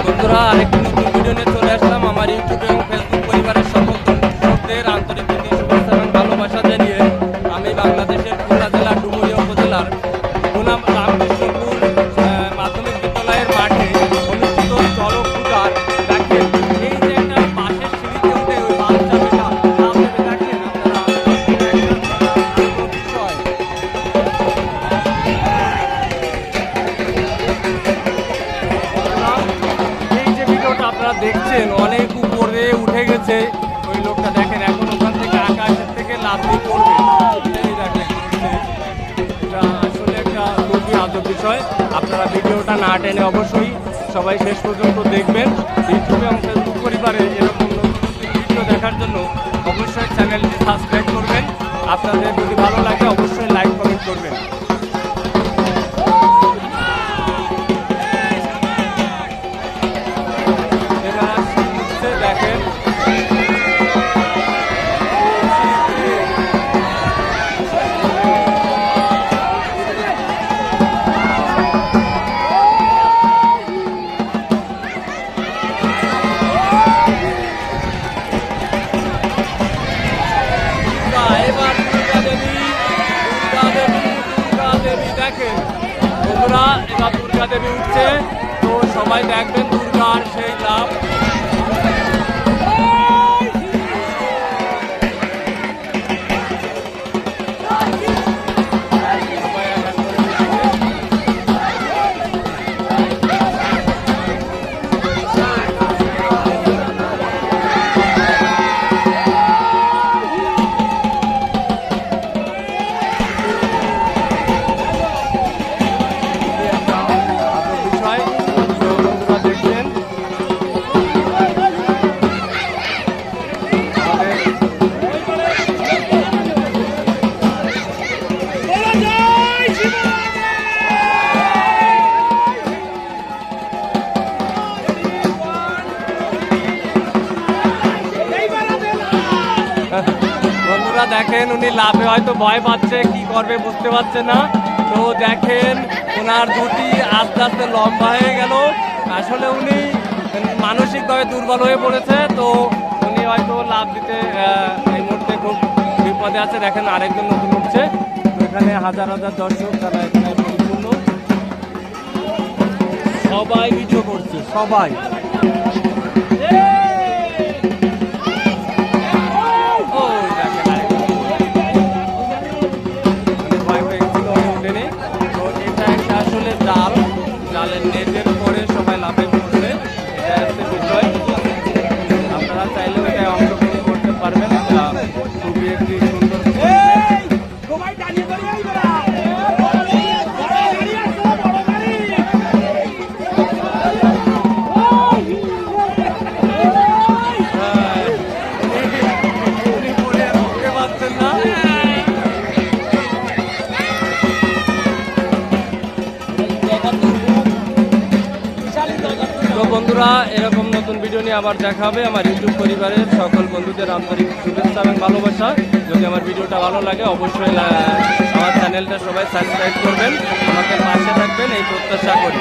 বন্ধুরা, আরেকটি নতুন ভিডিও নিয়ে চলে আসলাম। আমার ইউটিউব এবং ফেসবুক পরিবারের সকল দর্শকদের আন্তরিক প্রীতি, শুভেচ্ছা এবং ভালোবাসা জানিয়ে আমি বাংলাদেশের খুলনা জেলার ডুমুরিয়া উপজেলার গুনাম রামকৃষ্ণপুর মাধ্যমিক বিদ্যালয়ের মাঠে অনুষ্ঠিত চড়ক পূজার দেখেন এই যে একটা বাঁশের সিঁড়িতে উঠে ওই বাচ্চাটা দেখেন আপনারা বিষয়। এই যে ভিডিওটা আপনারা দেখছেন অনেক উপরে উঠে গেছে ওই লোকটা, দেখেন এখন ওখান থেকে আকাশের থেকে লাফিয়ে পড়বে। এই দেখেন এটা আসলে একটা খুবই আজব বিষয়। আপনারা ভিডিওটা না টেনে অবশ্যই সবাই শেষ পর্যন্ত দেখবেন। ইউটিউব এবং ফেসবুক পরিবারে এরকম নতুন নতুন ভিডিও দেখার জন্য অবশ্যই চ্যানেলটি সাবস্ক্রাইব করবেন। আপনাদের যদি ভালো লাগে অবশ্যই লাইক কমেন্ট করবেন। দেখেন এবার দুর্গা দেবী দেখেন বন্ধুরা, এবার দুর্গা দেবী উঠছে, তো সবাই দেখবেন দুর্গার সেই লাভ। বন্ধুরা দেখেন উনি লাভে হয়তো ভয় পাচ্ছে, কি করবে বুঝতে পারছে না। তো দেখেন ওনার দুটি আস্তে আস্তে লম্বা হয়ে গেল। আসলে উনি মানসিকভাবে দুর্বল হয়ে পড়েছে, তো উনি হয়তো লাভ দিতে এই মুহূর্তে খুব বিপদে আছে। দেখেন আরেকজন নতুন উঠছে, তো এখানে হাজার হাজার দর্শক তারা এখানে পরিপূর্ণ, সবাই ভিডিও করছে সবাই। জালের নেটের উপরে সবাই লাফিয়ে পড়ছে, এটা হচ্ছে বিষয়। আপনারা চাইলেও এটাই অংশগ্রহণ করতে পারবেন। খুবই একটি সুন্দর পারছেন না। তো বন্ধুরা, এরকম নতুন ভিডিও নিয়ে আবার দেখা হবে। আমার ইউটিউব পরিবারের সকল বন্ধুদের আন্তরিক শুভেচ্ছা এবং ভালোবাসা। যদি আমার ভিডিওটা ভালো লাগে অবশ্যই আমার চ্যানেলটা সবাই সাবস্ক্রাইব করবেন, আমাকে পাশে থাকবেন এই প্রত্যাশা করি।